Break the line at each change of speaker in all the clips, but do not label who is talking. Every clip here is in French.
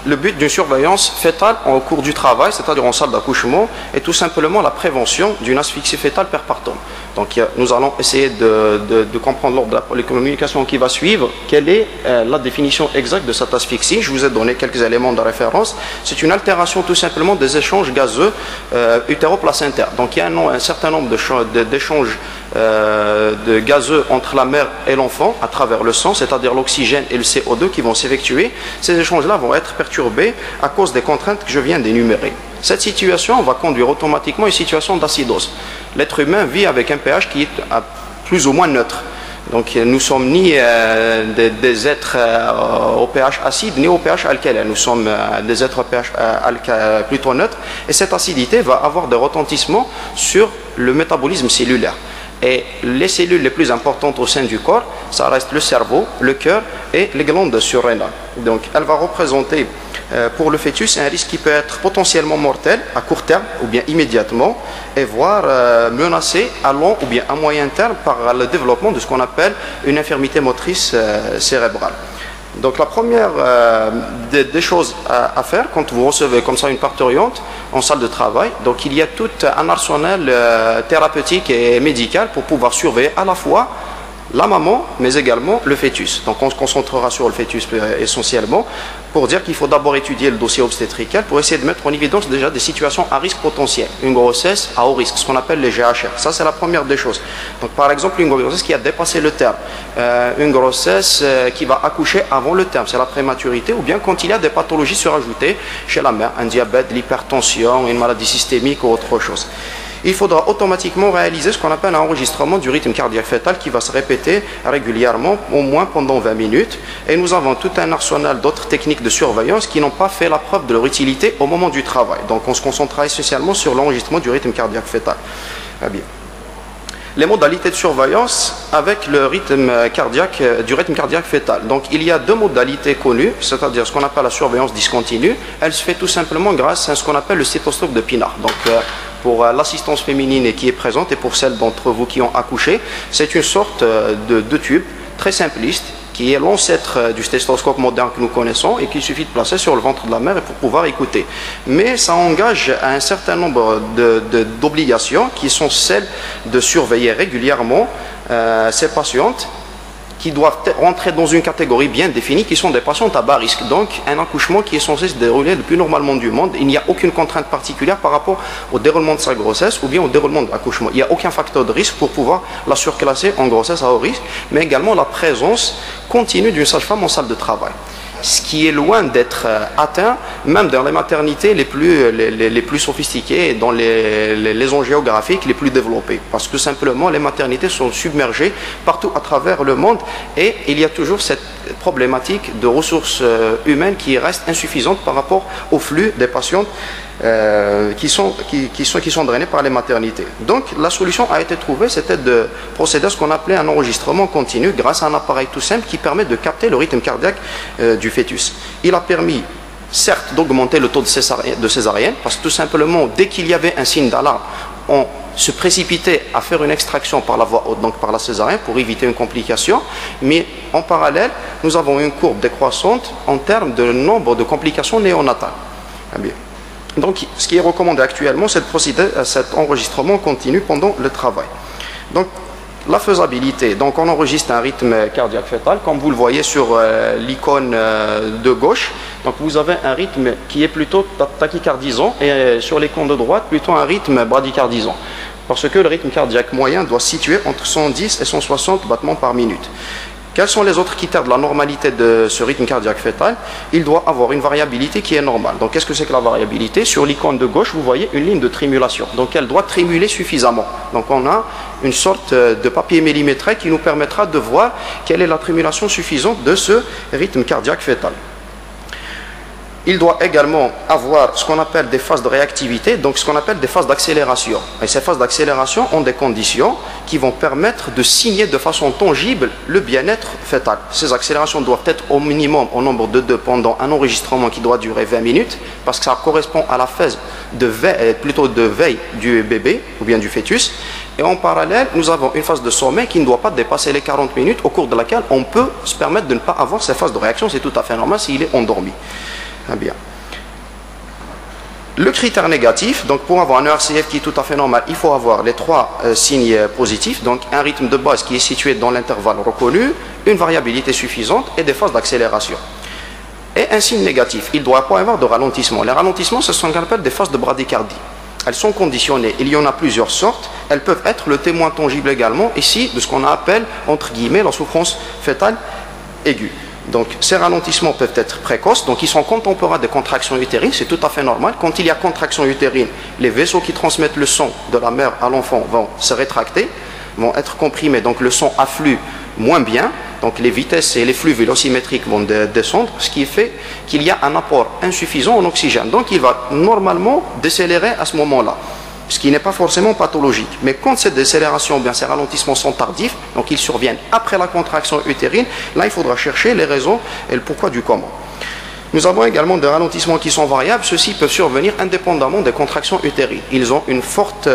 Le but d'une surveillance fétale au cours du travail, c'est-à-dire en salle d'accouchement, est tout simplement la prévention d'une asphyxie fétale perpartum. Donc nous allons essayer de comprendre lors de la communication qui va suivre quelle est la définition exacte de cette asphyxie. Je vous ai donné quelques éléments de référence. C'est une altération tout simplement des échanges gazeux utéroplacentaires. Donc il y a un certain nombre d'échanges de gazeux entre la mère et l'enfant à travers le sang, c'est-à-dire l'oxygène et le CO2 qui vont s'effectuer. Ces échanges-là vont être perturbés à cause des contraintes que je viens d'énumérer. Cette situation va conduire automatiquement à une situation d'acidose. L'être humain vit avec un pH qui est plus ou moins neutre. Donc nous ne sommes ni des êtres au pH acide ni au pH alcalin. Nous sommes des êtres au pH plutôt neutre. Et cette acidité va avoir des retentissements sur le métabolisme cellulaire. Et les cellules les plus importantes au sein du corps, ça reste le cerveau, le cœur et les glandes surrénales. Donc elle va représenter pour le fœtus un risque qui peut être potentiellement mortel à court terme ou bien immédiatement, et voire menacé à long ou bien à moyen terme par le développement de ce qu'on appelle une infirmité motrice cérébrale. Donc la première des choses à faire quand vous recevez comme ça une parturiente en salle de travail, donc il y a tout un arsenal thérapeutique et médical pour pouvoir surveiller à la fois la maman, mais également le fœtus. Donc on se concentrera sur le fœtus essentiellement pour dire qu'il faut d'abord étudier le dossier obstétrical pour essayer de mettre en évidence déjà des situations à risque potentiel. Une grossesse à haut risque, ce qu'on appelle les GHR. Ça, c'est la première des choses. Donc par exemple, une grossesse qui a dépassé le terme, une grossesse qui va accoucher avant le terme, c'est la prématurité, ou bien quand il y a des pathologies surajoutées chez la mère, un diabète, l'hypertension, une maladie systémique ou autre chose. Il faudra automatiquement réaliser ce qu'on appelle un enregistrement du rythme cardiaque fœtal qui va se répéter régulièrement, au moins pendant 20 minutes. Et nous avons tout un arsenal d'autres techniques de surveillance qui n'ont pas fait la preuve de leur utilité au moment du travail. Donc on se concentrera essentiellement sur l'enregistrement du rythme cardiaque fœtal. Ah bien. Les modalités de surveillance avec le rythme cardiaque, du rythme cardiaque fœtal. Donc il y a deux modalités connues, c'est-à-dire ce qu'on appelle la surveillance discontinue. Elle se fait tout simplement grâce à ce qu'on appelle le stéthoscope de Pinard. Donc pour l'assistance féminine qui est présente et pour celles d'entre vous qui ont accouché, c'est une sorte de tube très simpliste qui est l'ancêtre du stéthoscope moderne que nous connaissons et qu'il suffit de placer sur le ventre de la mère pour pouvoir écouter. Mais ça engage un certain nombre d'obligations qui sont celles de surveiller régulièrement ces patientes qui doivent rentrer dans une catégorie bien définie, qui sont des patientes à bas risque. Donc, un accouchement qui est censé se dérouler le plus normalement du monde. Il n'y a aucune contrainte particulière par rapport au déroulement de sa grossesse ou bien au déroulement de l'accouchement. Il n'y a aucun facteur de risque pour pouvoir la surclasser en grossesse à haut risque, mais également la présence continue d'une sage-femme en salle de travail. Ce qui est loin d'être atteint, même dans les maternités les plus sophistiquées et dans les zones géographiques les plus développées. Parce que simplement, les maternités sont submergées partout à travers le monde et il y a toujours cette problématique de ressources humaines qui reste insuffisante par rapport au flux des patientes qui sont drainées par les maternités. Donc la solution a été trouvée, c'était de procéder à ce qu'on appelait un enregistrement continu grâce à un appareil tout simple qui permet de capter le rythme cardiaque du fœtus. Il a permis certes d'augmenter le taux de césarienne, parce que tout simplement dès qu'il y avait un signe d'alarme, on se précipiter à faire une extraction par la voie haute, donc par la césarienne, pour éviter une complication. Mais en parallèle, nous avons une courbe décroissante en termes de nombre de complications néonatales. Donc, ce qui est recommandé actuellement, c'est de procéder à cet enregistrement continu pendant le travail. Donc, la faisabilité. Donc, on enregistre un rythme cardiaque fœtal, comme vous le voyez sur l'icône de gauche. Donc, vous avez un rythme qui est plutôt tachycardisant et sur l'icône de droite, plutôt un rythme bradycardisant. Parce que le rythme cardiaque moyen doit se situer entre 110 et 160 battements par minute. Quels sont les autres critères de la normalité de ce rythme cardiaque fœtal? Il doit avoir une variabilité qui est normale. Donc, qu'est-ce que c'est que la variabilité? Sur l'icône de gauche, vous voyez une ligne de trémulation. Donc, elle doit trémuler suffisamment. Donc, on a une sorte de papier millimétré qui nous permettra de voir quelle est la trémulation suffisante de ce rythme cardiaque fœtal. Il doit également avoir ce qu'on appelle des phases de réactivité, donc ce qu'on appelle des phases d'accélération. Et ces phases d'accélération ont des conditions qui vont permettre de signer de façon tangible le bien-être fœtal. Ces accélérations doivent être au minimum au nombre de 2 pendant un enregistrement qui doit durer 20 minutes, parce que ça correspond à la phase de veille du bébé ou bien du fœtus. Et en parallèle, nous avons une phase de sommeil qui ne doit pas dépasser les 40 minutes, au cours de laquelle on peut se permettre de ne pas avoir ces phases de réaction. C'est tout à fait normal s'il est endormi. Très bien. Le critère négatif, donc pour avoir un ERCF qui est tout à fait normal, il faut avoir les trois signes positifs, donc un rythme de base qui est situé dans l'intervalle reconnu, une variabilité suffisante et des phases d'accélération. Et un signe négatif, il ne doit pas y avoir de ralentissement. Les ralentissements, ce sont ce qu'on appelle des phases de bradycardie. Elles sont conditionnées, il y en a plusieurs sortes, elles peuvent être le témoin tangible également, ici, de ce qu'on appelle, entre guillemets, la souffrance fœtale aiguë. Donc ces ralentissements peuvent être précoces, donc ils sont contemporains des contractions utérines, c'est tout à fait normal. Quand il y a contraction utérine, les vaisseaux qui transmettent le sang de la mère à l'enfant vont se rétracter, vont être comprimés, donc le sang afflue moins bien, donc les vitesses et les flux vélocimétriques vont descendre, ce qui fait qu'il y a un apport insuffisant en oxygène. Donc il va normalement décélérer à ce moment-là, ce qui n'est pas forcément pathologique. Mais quand cette décélération, bien ces ralentissements sont tardifs, donc ils surviennent après la contraction utérine, là il faudra chercher les raisons et le pourquoi du comment. Nous avons également des ralentissements qui sont variables, ceux-ci peuvent survenir indépendamment des contractions utérines. Ils ont une forte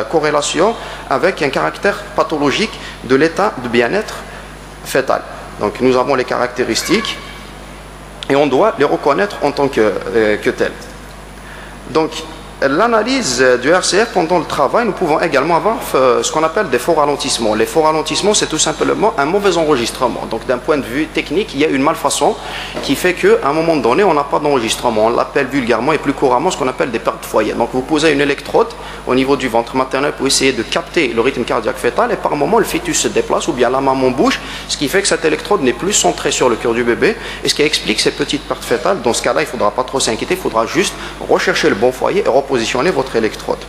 corrélation avec un caractère pathologique de l'état de bien-être fœtal. Donc nous avons les caractéristiques et on doit les reconnaître en tant que tels. Donc l'analyse du RCF pendant le travail, nous pouvons également avoir ce qu'on appelle des faux ralentissements. Les faux ralentissements, c'est tout simplement un mauvais enregistrement. Donc d'un point de vue technique, il y a une malfaçon qui fait qu'à un moment donné, on n'a pas d'enregistrement. On l'appelle vulgairement et plus couramment ce qu'on appelle des pertes de foyer. Donc vous posez une électrode au niveau du ventre maternel pour essayer de capter le rythme cardiaque fœtal et par moment le fœtus se déplace ou bien la maman bouge, ce qui fait que cette électrode n'est plus centrée sur le cœur du bébé et ce qui explique ces petites pertes fœtales. Dans ce cas-là, il ne faudra pas trop s'inquiéter, il faudra juste rechercher le bon foyer et positionner votre électrode.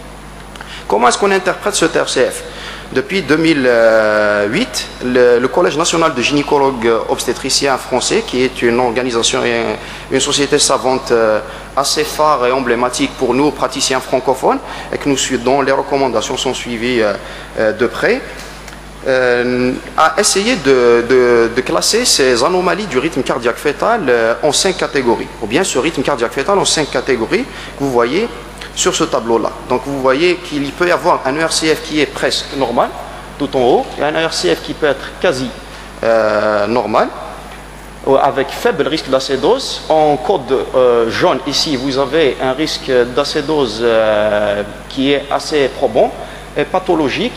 Comment est-ce qu'on interprète ce RCF? Depuis 2008, le Collège national de gynécologues obstétriciens français, qui est une organisation et une société savante assez phare et emblématique pour nous, praticiens francophones, et dont les recommandations sont suivies de près, a essayé de classer ces anomalies du rythme cardiaque fœtal en 5 catégories, ou bien ce rythme cardiaque fœtal en 5 catégories que vous voyez sur ce tableau-là. Donc vous voyez qu'il peut y avoir un ERCF qui est presque normal, tout en haut, et un ERCF qui peut être quasi normal, avec faible risque d'acédose. En code jaune, ici, vous avez un risque d'acédose qui est assez probant, et pathologique,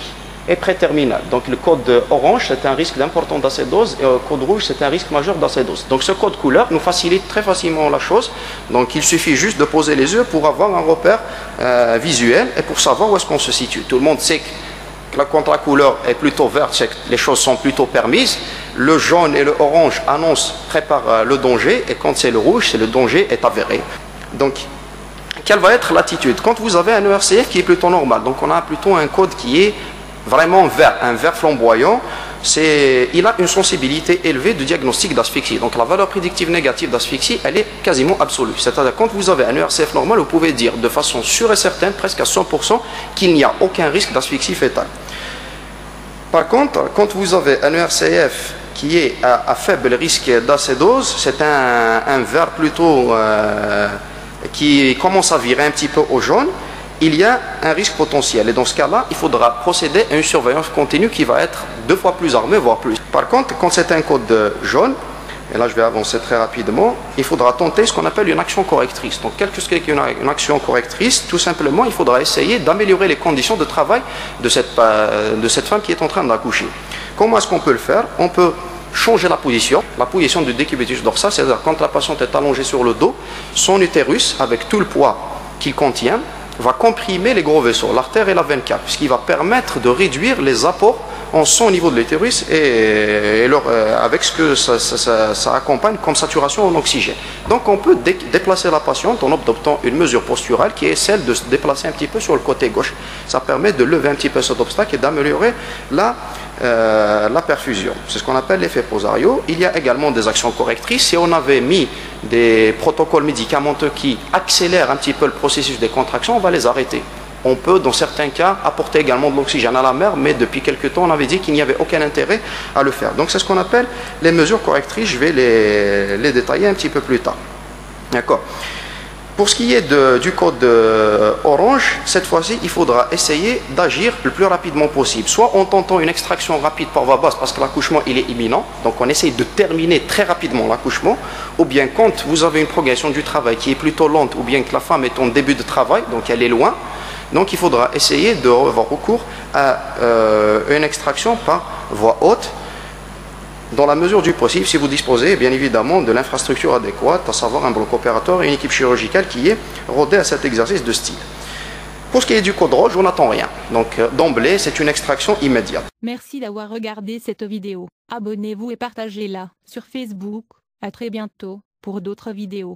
et préterminal. Donc le code orange, c'est un risque d'important d'acédose et le code rouge, c'est un risque majeur d'acédose. Donc ce code couleur nous facilite très facilement la chose. Donc il suffit juste de poser les yeux pour avoir un repère visuel et pour savoir où est-ce qu'on se situe. Tout le monde sait que quand la couleur est plutôt verte, c'est que les choses sont plutôt permises. Le jaune et le orange annoncent, préparent le danger, et quand c'est le rouge, c'est le danger est avéré. Donc quelle va être l'attitude? Quand vous avez un ERCF qui est plutôt normal, donc on a plutôt un code qui est vraiment vert, un vert flamboyant, il a une sensibilité élevée de diagnostic d'asphyxie. Donc la valeur prédictive négative d'asphyxie, elle est quasiment absolue. C'est-à-dire quand vous avez un ERCF normal, vous pouvez dire de façon sûre et certaine, presque à 100%, qu'il n'y a aucun risque d'asphyxie fœtale. Par contre, quand vous avez un ERCF qui est à faible risque d'acédose, c'est un vert plutôt qui commence à virer un petit peu au jaune, il y a un risque potentiel. Et dans ce cas-là, il faudra procéder à une surveillance continue qui va être 2 fois plus armée, voire plus. Par contre, quand c'est un code jaune, et là je vais avancer très rapidement, il faudra tenter ce qu'on appelle une action correctrice. Donc, qu'est-ce qu'une action correctrice? Tout simplement, il faudra essayer d'améliorer les conditions de travail de cette femme qui est en train d'accoucher. Comment est-ce qu'on peut le faire? On peut changer la position du décubitus dorsal, c'est-à-dire quand la patiente est allongée sur le dos, son utérus, avec tout le poids qu'il contient, va comprimer les gros vaisseaux, l'artère et la veine cave, ce qui va permettre de réduire les apports en sang au niveau de l'utérus et avec ce que ça accompagne comme saturation en oxygène. Donc on peut déplacer la patiente en adoptant une mesure posturale qui est celle de se déplacer un petit peu sur le côté gauche. Ça permet de lever un petit peu cet obstacle et d'améliorer la perfusion. C'est ce qu'on appelle l'effet Posario. Il y a également des actions correctrices. Si on avait mis des protocoles médicamenteux qui accélèrent un petit peu le processus des contractions, on va les arrêter. On peut, dans certains cas, apporter également de l'oxygène à la mère, mais depuis quelques temps, on avait dit qu'il n'y avait aucun intérêt à le faire. Donc c'est ce qu'on appelle les mesures correctrices. Je vais les détailler un petit peu plus tard. D'accord. Pour ce qui est du code Orange, cette fois-ci, il faudra essayer d'agir le plus rapidement possible. Soit en tentant une extraction rapide par voie basse parce que l'accouchement il est imminent, donc on essaye de terminer très rapidement l'accouchement, ou bien quand vous avez une progression du travail qui est plutôt lente, ou bien que la femme est en début de travail, donc elle est loin, donc il faudra essayer d'avoir recours à une extraction par voie haute, dans la mesure du possible, si vous disposez bien évidemment de l'infrastructure adéquate, à savoir un bloc opératoire et une équipe chirurgicale qui est rodée à cet exercice de style. Pour ce qui est du code rouge, on n'attend rien. Donc d'emblée, c'est une extraction immédiate.
Merci d'avoir regardé cette vidéo. Abonnez-vous et partagez-la sur Facebook. À très bientôt pour d'autres vidéos.